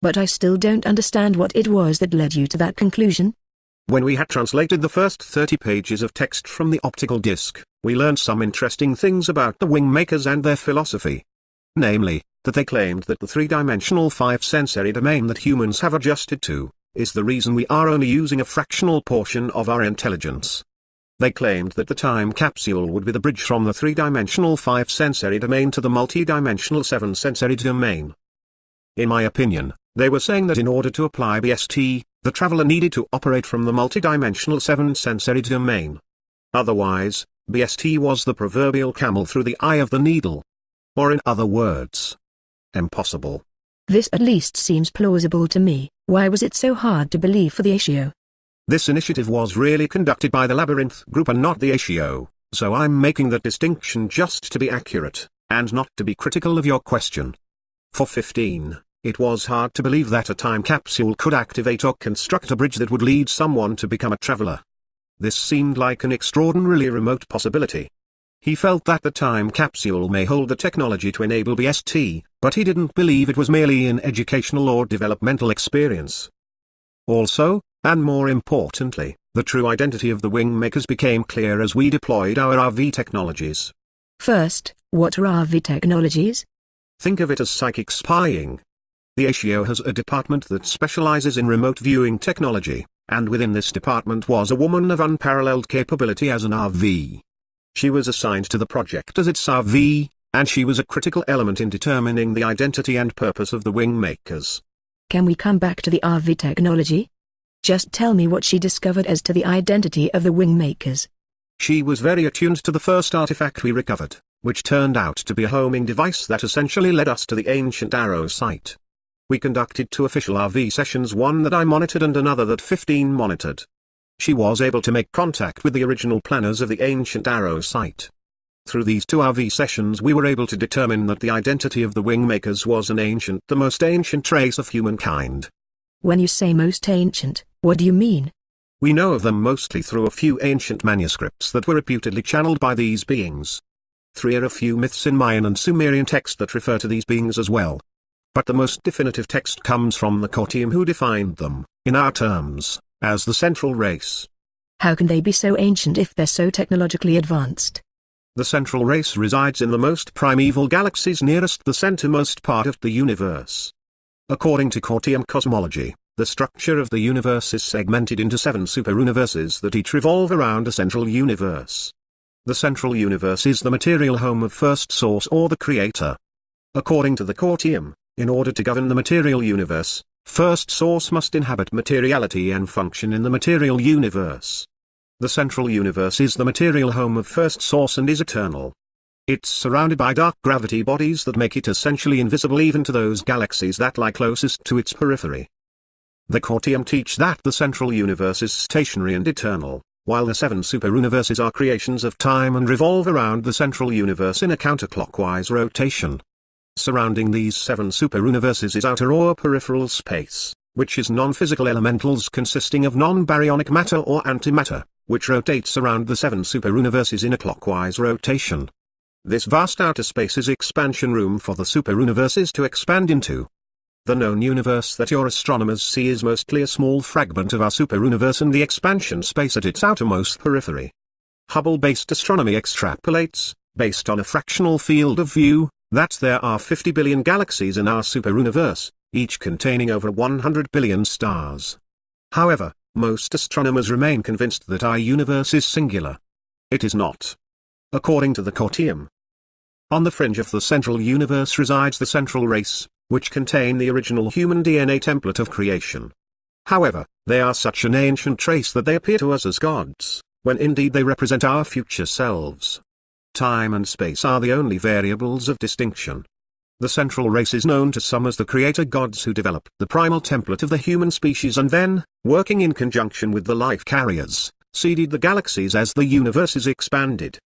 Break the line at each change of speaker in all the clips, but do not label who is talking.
But I still don't understand what it was that led you to that conclusion.
When we had translated the first 30 pages of text from the optical disc, we learned some interesting things about the Wingmakers and their philosophy. Namely, that they claimed that the three-dimensional five-sensory domain that humans have adjusted to, is the reason we are only using a fractional portion of our intelligence. They claimed that the time capsule would be the bridge from the three-dimensional five-sensory domain to the multi-dimensional seven-sensory domain. In my opinion, they were saying that in order to apply BST, the traveler needed to operate from the multi-dimensional seven-sensory domain. Otherwise, BST was the proverbial camel through the eye of the needle. Or in other words, impossible.
This at least seems plausible to me. Why was it so hard to believe for the ASIO?
This initiative was really conducted by the Labyrinth group and not the ASIO, so I'm making that distinction just to be accurate, and not to be critical of your question. For 15, it was hard to believe that a time capsule could activate or construct a bridge that would lead someone to become a traveler. This seemed like an extraordinarily remote possibility. He felt that the time capsule may hold the technology to enable BST, but he didn't believe it was merely an educational or developmental experience. Also, and more importantly, the true identity of the Wingmakers became clear as we deployed our RV technologies.
First, what are RV technologies?
Think of it as psychic spying. The ASIO has a department that specializes in remote viewing technology, and within this department was a woman of unparalleled capability as an RV. She was assigned to the project as its RV, and she was a critical element in determining the identity and purpose of the Wingmakers.
Can we come back to the RV technology? Just tell me what she discovered as to the identity of the Wingmakers.
She was very attuned to the first artifact we recovered, which turned out to be a homing device that essentially led us to the ancient Arrow site. We conducted two official RV sessions, one that I monitored and another that 15 monitored. She was able to make contact with the original planners of the ancient Arrow site. Through these two RV sessions we were able to determine that the identity of the Wingmakers was the most ancient race of humankind.
When you say most ancient, what do you mean?
We know of them mostly through a few ancient manuscripts that were reputedly channeled by these beings. 3 are a few myths in Mayan and Sumerian text that refer to these beings as well. But the most definitive text comes from the core team, who defined them, in our terms, as the central race.
How can they be so ancient if they're so technologically advanced?
The central race resides in the most primeval galaxies nearest the centermost part of the universe. According to Quantum cosmology, the structure of the universe is segmented into 7 superuniverses that each revolve around a central universe. The central universe is the material home of First Source or the Creator. According to the Quantum, in order to govern the material universe, First Source must inhabit materiality and function in the material universe. The central universe is the material home of First Source and is eternal. It's surrounded by dark gravity bodies that make it essentially invisible even to those galaxies that lie closest to its periphery. The Quantum teach that the central universe is stationary and eternal, while the 7 superuniverses are creations of time and revolve around the central universe in a counterclockwise rotation. Surrounding these 7 superuniverses is outer or peripheral space, which is non-physical elementals consisting of non-baryonic matter or antimatter, which rotates around the 7 superuniverses in a clockwise rotation. This vast outer space is expansion room for the superuniverses to expand into. The known universe that your astronomers see is mostly a small fragment of our superuniverse and the expansion space at its outermost periphery. Hubble-based astronomy extrapolates, based on a fractional field of view, that there are 50 billion galaxies in our superuniverse, each containing over 100 billion stars. However, most astronomers remain convinced that our universe is singular. It is not. According to the Quantum, on the fringe of the central universe resides the central race, which contain the original human DNA template of creation. However, they are such an ancient race that they appear to us as gods, when indeed they represent our future selves. Time and space are the only variables of distinction. The central race is known to some as the creator gods who developed the primal template of the human species and then, working in conjunction with the life carriers, seeded the galaxies as the universes expanded.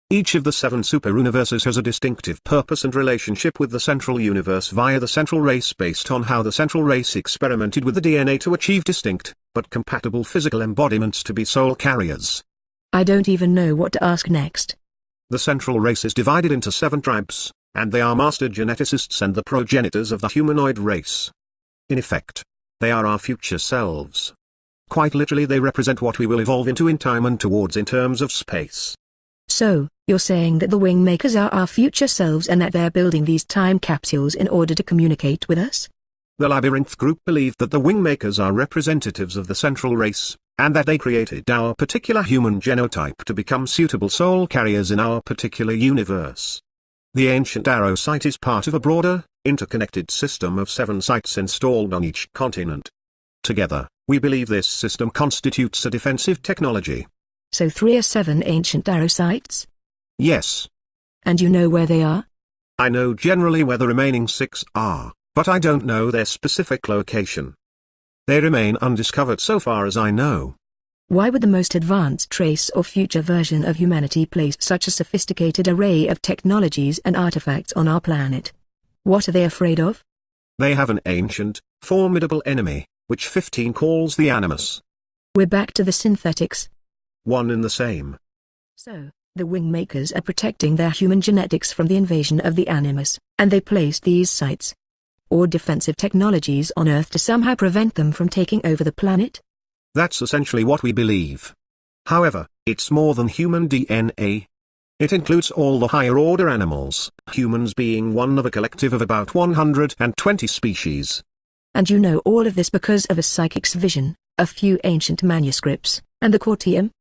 Each of the 7 superuniverses has a distinctive purpose and relationship with the central universe via the central race based on how the central race experimented with the DNA to achieve distinct, but compatible physical embodiments to be soul carriers.
I don't even know what to ask next.
The central race is divided into 7 tribes, and they are master geneticists and the progenitors of the humanoid race. In effect, they are our future selves. Quite literally, they represent what we will evolve into in time and towards in terms of space.
So, you're saying that the Wingmakers are our future selves and that they're building these time capsules in order to communicate with us?
The Labyrinth Group believe that the Wingmakers are representatives of the central race, and that they created our particular human genotype to become suitable soul carriers in our particular universe. The ancient Arrow site is part of a broader, interconnected system of 7 sites installed on each continent. Together, we believe this system constitutes a defensive technology.
So 3 or 7 ancient Arrow sites?
Yes.
And you know where they are?
I know generally where the remaining 6 are, but I don't know their specific location. They remain undiscovered so far as I know.
Why would the most advanced race or future version of humanity place such a sophisticated array of technologies and artifacts on our planet? What are they afraid of?
They have an ancient, formidable enemy, which 15 calls the Animus.
We're back to the synthetics.
One in the same.
So, the Wingmakers are protecting their human genetics from the invasion of the Animus, and they placed these sites or defensive technologies on Earth to somehow prevent them from taking over the planet?
That's essentially what we believe. However, it's more than human DNA. It includes all the higher-order animals, humans being one of a collective of about 120 species.
And you know all of this because of a psychic's vision, a few ancient manuscripts, and the Courtium?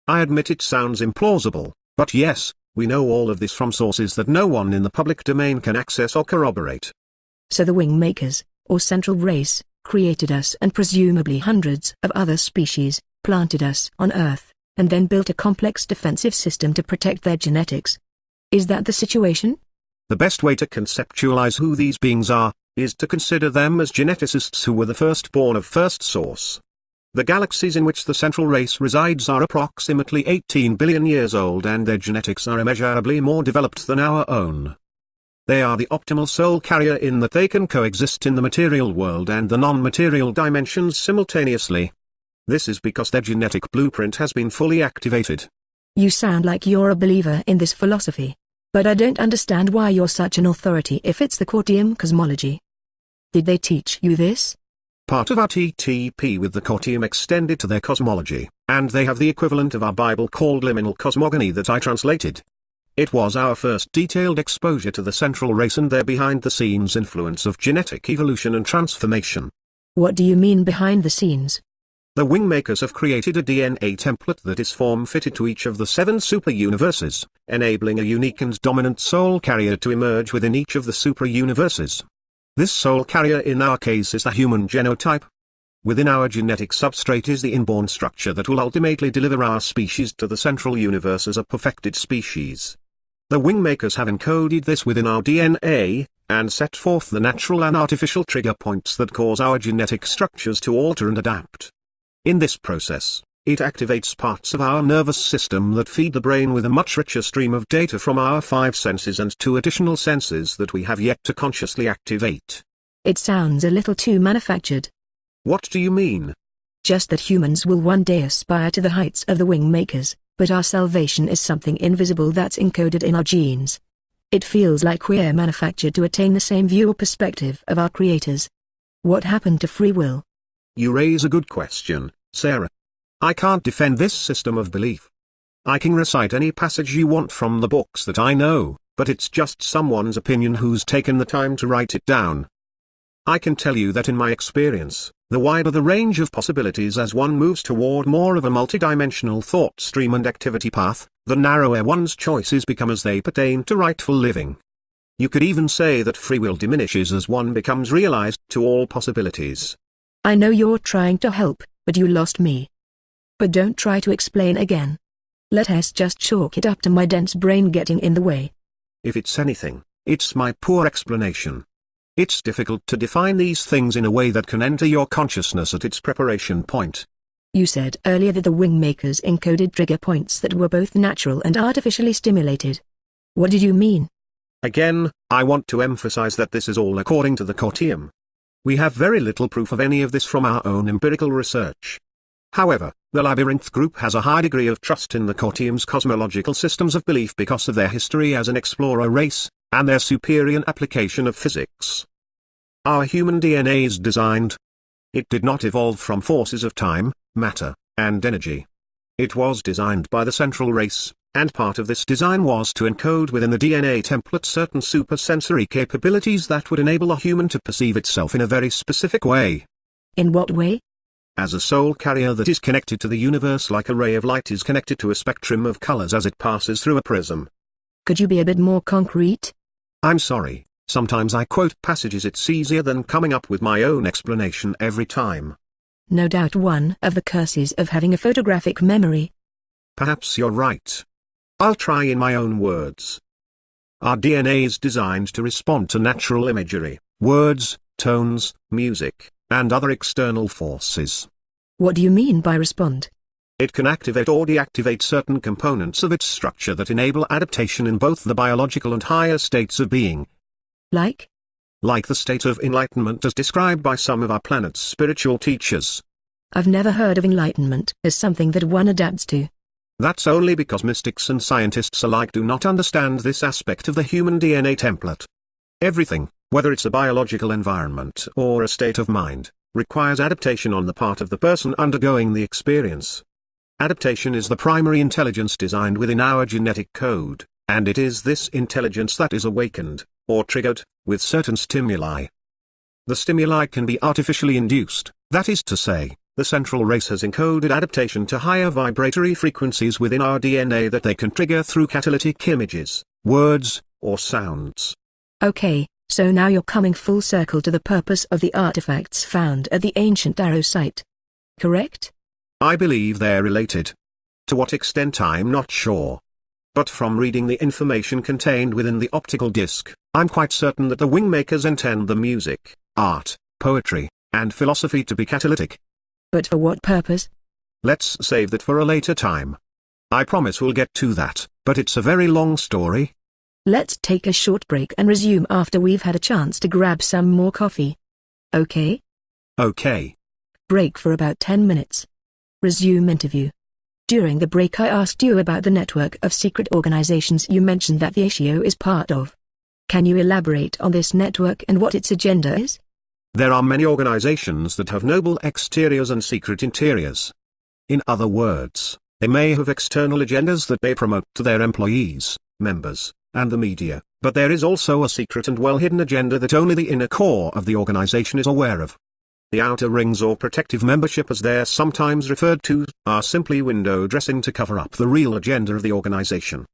I admit it sounds implausible, but yes, we know all of this from sources that no one in the public domain can access or corroborate.
So the Wingmakers, or central race, created us and presumably hundreds of other species, planted us on Earth, and then built a complex defensive system to protect their genetics. Is that the situation?
The best way to conceptualize who these beings are, is to consider them as geneticists who were the firstborn of First Source. The galaxies in which the central race resides are approximately 18 billion years old, and their genetics are immeasurably more developed than our own. They are the optimal soul carrier in that they can coexist in the material world and the non-material dimensions simultaneously. This is because their genetic blueprint has been fully activated.
You sound like you're a believer in this philosophy. But I don't understand why you're such an authority if it's the Courtium cosmology. Did they teach you this?
Part of our TTP with the Courtium extended to their cosmology, and they have the equivalent of our Bible called liminal cosmogony that I translated. It was our first detailed exposure to the central race and their behind-the-scenes influence of genetic evolution and transformation.
What do you mean behind the scenes?
The Wingmakers have created a DNA template that is form-fitted to each of the 7 super-universes, enabling a unique and dominant soul carrier to emerge within each of the super-universes. This soul carrier in our case is the human genotype. Within our genetic substrate is the inborn structure that will ultimately deliver our species to the central universe as a perfected species. The Wingmakers have encoded this within our DNA, and set forth the natural and artificial trigger points that cause our genetic structures to alter and adapt. In this process, it activates parts of our nervous system that feed the brain with a much richer stream of data from our 5 senses and 2 additional senses that we have yet to consciously activate.
It sounds a little too manufactured.
What do you mean?
Just that humans will one day aspire to the heights of the Wingmakers, but our salvation is something invisible that's encoded in our genes. It feels like we're manufactured to attain the same view or perspective of our creators. What happened to free will?
You raise a good question, Sarah. I can't defend this system of belief. I can recite any passage you want from the books that I know, but it's just someone's opinion who's taken the time to write it down. I can tell you that in my experience, the wider the range of possibilities as one moves toward more of a multidimensional thought stream and activity path, the narrower one's choices become as they pertain to rightful living. You could even say that free will diminishes as one becomes realized to all possibilities.
I know you're trying to help, but you lost me. But don't try to explain again. Let us just chalk it up to my dense brain getting in the way.
If it's anything, it's my poor explanation. It's difficult to define these things in a way that can enter your consciousness at its preparation point.
You said earlier that the Wingmakers encoded trigger points that were both natural and artificially stimulated. What did you mean?
Again, I want to emphasize that this is all according to the Courtium. We have very little proof of any of this from our own empirical research. However, the Labyrinth Group has a high degree of trust in the Courtium's cosmological systems of belief because of their history as an explorer race, and their superior application of physics. our human DNA is designed. It did not evolve from forces of time, matter, and energy. It was designed by the central race, and part of this design was to encode within the DNA template certain supersensory capabilities that would enable a human to perceive itself in a very specific way.
In what way?
As a soul carrier that is connected to the universe like a ray of light is connected to a spectrum of colors as it passes through a prism.
Could you be a bit more concrete?
I'm sorry, sometimes I quote passages. It's easier than coming up with my own explanation every time.
No doubt one of the curses of having a photographic memory.
Perhaps you're right. I'll try in my own words. Our DNA is designed to respond to natural imagery, words, tones, music, and other external forces.
What do you mean by respond?
It can activate or deactivate certain components of its structure that enable adaptation in both the biological and higher states of being.
Like?
Like the state of enlightenment as described by some of our planet's spiritual teachers.
I've never heard of enlightenment as something that one adapts to.
That's only because mystics and scientists alike do not understand this aspect of the human DNA template. Everything, whether it's a biological environment or a state of mind, requires adaptation on the part of the person undergoing the experience. Adaptation is the primary intelligence designed within our genetic code, and it is this intelligence that is awakened, or triggered, with certain stimuli. The stimuli can be artificially induced, that is to say, the central race has encoded adaptation to higher vibratory frequencies within our DNA that they can trigger through catalytic images, words, or sounds.
Okay, so now you're coming full circle to the purpose of the artifacts found at the ancient Arrow site. Correct?
I believe they're related. To what extent I'm not sure. But from reading the information contained within the optical disc, I'm quite certain that the Wingmakers intend the music, art, poetry, and philosophy to be catalytic.
But for what purpose?
Let's save that for a later time. I promise we'll get to that, but it's a very long story.
Let's take a short break and resume after we've had a chance to grab some more coffee. Okay?
Okay.
Break for about 10 minutes. Resume interview. During the break I asked you about the network of secret organizations you mentioned that the ASIO is part of. Can you elaborate on this network and what its agenda is?
There are many organizations that have noble exteriors and secret interiors. In other words, they may have external agendas that they promote to their employees, members, and the media, but there is also a secret and well-hidden agenda that only the inner core of the organization is aware of. The outer rings or protective membership as they're sometimes referred to, are simply window dressing to cover up the real agenda of the organization.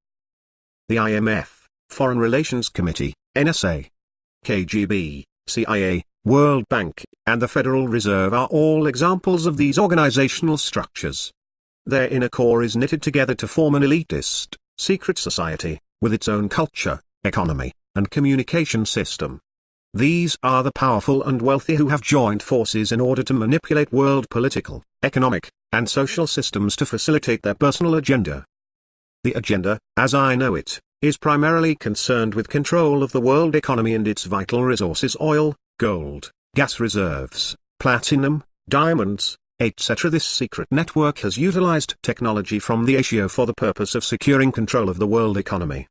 The IMF, Foreign Relations Committee, NSA, KGB, CIA, World Bank, and the Federal Reserve are all examples of these organizational structures. Their inner core is knitted together to form an elitist, secret society, with its own culture, economy, and communication system. These are the powerful and wealthy who have joined forces in order to manipulate world political, economic, and social systems to facilitate their personal agenda. The agenda, as I know it, is primarily concerned with control of the world economy and its vital resources: oil, gold, gas reserves, platinum, diamonds, etc. This secret network has utilized technology from the ASIO for the purpose of securing control of the world economy.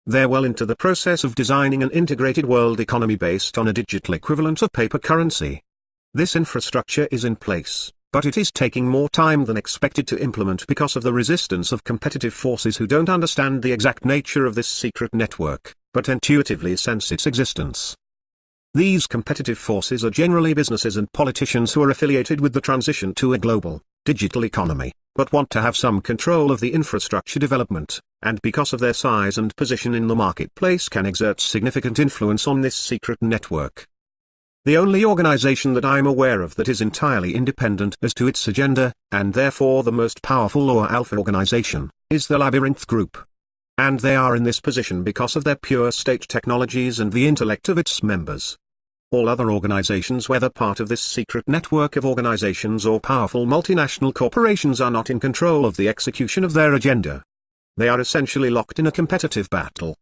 They're well into the process of designing an integrated world economy based on a digital equivalent of paper currency. This infrastructure is in place, but it is taking more time than expected to implement because of the resistance of competitive forces who don't understand the exact nature of this secret network, but intuitively sense its existence. These competitive forces are generally businesses and politicians who are affiliated with the transition to a global, digital economy, but want to have some control of the infrastructure development, and because of their size and position in the marketplace can exert significant influence on this secret network. The only organization that I'm aware of that is entirely independent as to its agenda, and therefore the most powerful or alpha organization, is the Labyrinth Group. And they are in this position because of their pure state technologies and the intellect of its members. All other organizations, whether part of this secret network of organizations or powerful multinational corporations, are not in control of the execution of their agenda. They are essentially locked in a competitive battle.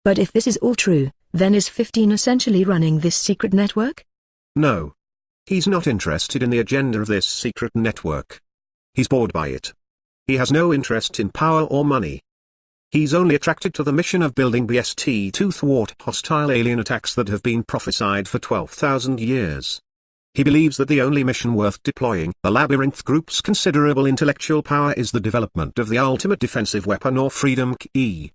But if this is all true, then is 15 essentially running this secret network?
No. He's not interested in the agenda of this secret network. He's bored by it. He has no interest in power or money. He's only attracted to the mission of building BST to thwart hostile alien attacks that have been prophesied for 12,000 years. He believes that the only mission worth deploying the Labyrinth Group's considerable intellectual power is the development of the ultimate defensive weapon or freedom key.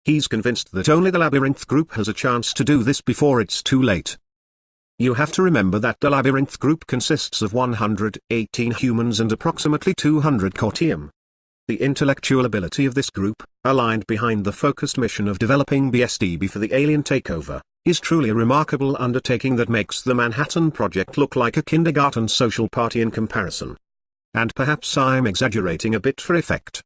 He's convinced that only the Labyrinth Group has a chance to do this before it's too late. You have to remember that the Labyrinth Group consists of 118 humans and approximately 200 Cortium. The intellectual ability of this group, aligned behind the focused mission of developing BSDB for the alien takeover, is truly a remarkable undertaking that makes the Manhattan Project look like a kindergarten social party in comparison. And perhaps I'm exaggerating a bit for effect.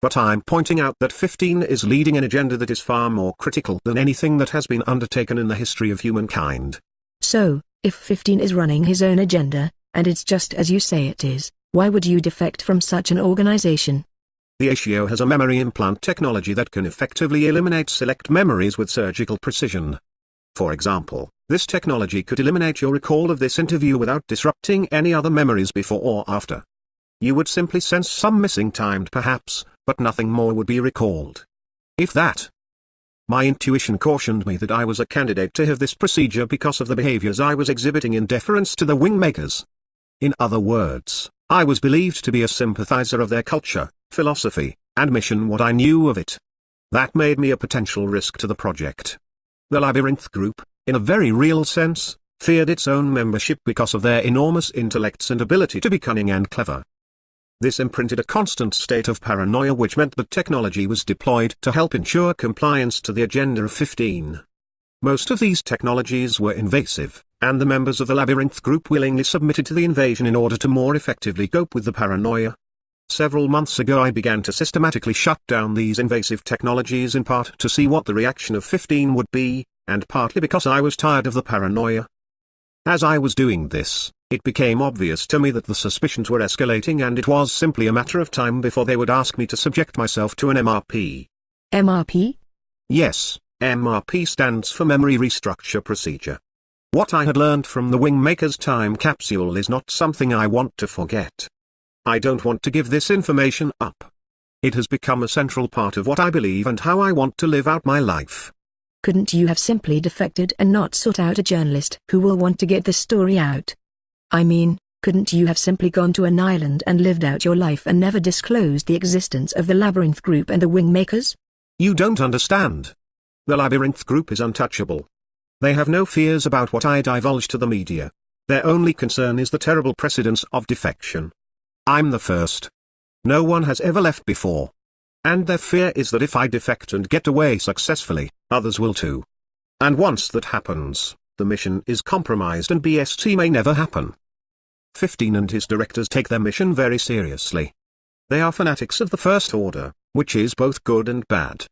But I'm pointing out that 15 is leading an agenda that is far more critical than anything that has been undertaken in the history of humankind.
So, if 15 is running his own agenda, and it's just as you say it is, why would you defect from such an organization?
The ASIO has a memory implant technology that can effectively eliminate select memories with surgical precision. For example, this technology could eliminate your recall of this interview without disrupting any other memories before or after. You would simply sense some missing time perhaps, but nothing more would be recalled. If that. My intuition cautioned me that I was a candidate to have this procedure because of the behaviors I was exhibiting in deference to the Wingmakers. In other words, I was believed to be a sympathizer of their culture, philosophy, and mission what I knew of it. That made me a potential risk to the project. The Labyrinth Group, in a very real sense, feared its own membership because of their enormous intellects and ability to be cunning and clever. This imprinted a constant state of paranoia which meant that technology was deployed to help ensure compliance to the agenda of 15. Most of these technologies were invasive, and the members of the Labyrinth Group willingly submitted to the invasion in order to more effectively cope with the paranoia. Several months ago I began to systematically shut down these invasive technologies in part to see what the reaction of 15 would be, and partly because I was tired of the paranoia. As I was doing this, it became obvious to me that the suspicions were escalating and it was simply a matter of time before they would ask me to subject myself to an MRP.
MRP?
Yes, MRP stands for Memory Restructure Procedure. What I had learned from the Wingmakers time capsule is not something I want to forget. I don't want to give this information up. It has become a central part of what I believe and how I want to live out my life.
Couldn't you have simply defected and not sought out a journalist who will want to get the story out? I mean, couldn't you have simply gone to an island and lived out your life and never disclosed the existence of the Labyrinth Group and the Wingmakers?
You don't understand. The Labyrinth Group is untouchable. They have no fears about what I divulge to the media. Their only concern is the terrible precedence of defection. I'm the first. No one has ever left before. And their fear is that if I defect and get away successfully, others will too. And once that happens, the mission is compromised and BST may never happen. 15 and his directors take their mission very seriously. They are fanatics of the First Order, which is both good and bad.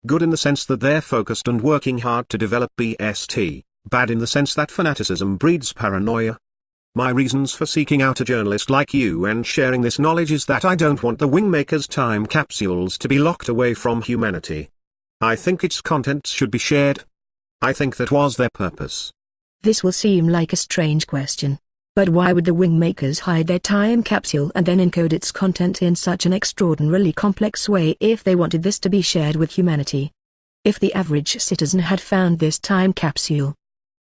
Good in the sense that they're focused and working hard to develop BST, bad in the sense that fanaticism breeds paranoia. My reasons for seeking out a journalist like you and sharing this knowledge is that I don't want the Wingmakers time capsules to be locked away from humanity. I think its contents should be shared. I think that was their purpose.
This will seem like a strange question. But why would the Wingmakers hide their time capsule and then encode its content in such an extraordinarily complex way if they wanted this to be shared with humanity? If the average citizen had found this time capsule,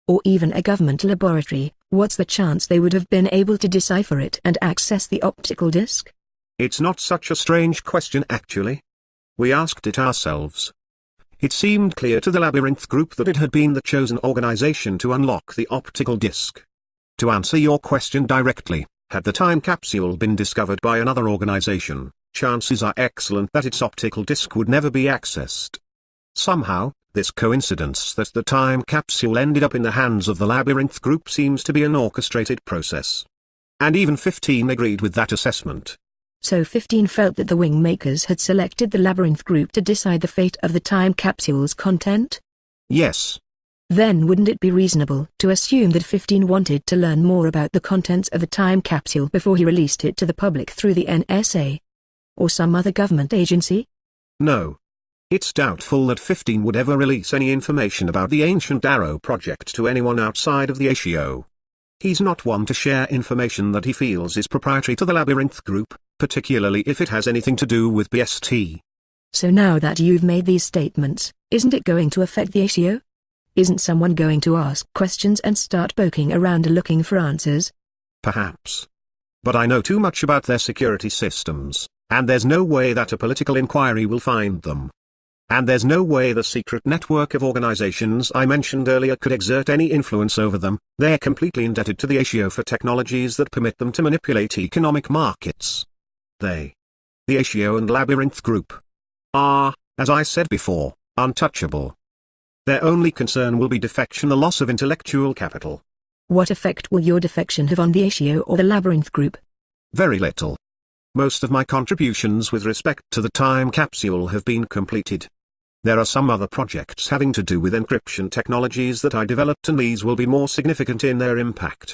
or even a government laboratory, what's the chance they would have been able to decipher it and access the optical disc?
It's not such a strange question actually. We asked it ourselves. It seemed clear to the Labyrinth Group that it had been the chosen organization to unlock the optical disc. To answer your question directly, had the time capsule been discovered by another organization, chances are excellent that its optical disc would never be accessed. Somehow, this coincidence that the time capsule ended up in the hands of the Labyrinth Group seems to be an orchestrated process. And even 15 agreed with that assessment.
So 15 felt that the Wingmakers had selected the Labyrinth Group to decide the fate of the time capsule's content?
Yes.
Then wouldn't it be reasonable to assume that 15 wanted to learn more about the contents of the time capsule before he released it to the public through the NSA? Or some other government agency?
No. It's doubtful that 15 would ever release any information about the Ancient Arrow project to anyone outside of the ASIO. He's not one to share information that he feels is proprietary to the Labyrinth Group, particularly if it has anything to do with BST.
So now that you've made these statements, isn't it going to affect the ACO? Isn't someone going to ask questions and start poking around looking for answers?
Perhaps. But I know too much about their security systems, and there's no way that a political inquiry will find them. And there's no way the secret network of organizations I mentioned earlier could exert any influence over them. They're completely indebted to the ACO for technologies that permit them to manipulate economic markets. The ACO and Labyrinth Group are, as I said before, untouchable. Their only concern will be defection, the loss of intellectual capital.
What effect will your defection have on the ACO or the Labyrinth Group?
Very little. Most of my contributions with respect to the time capsule have been completed. There are some other projects having to do with encryption technologies that I developed, and these will be more significant in their impact.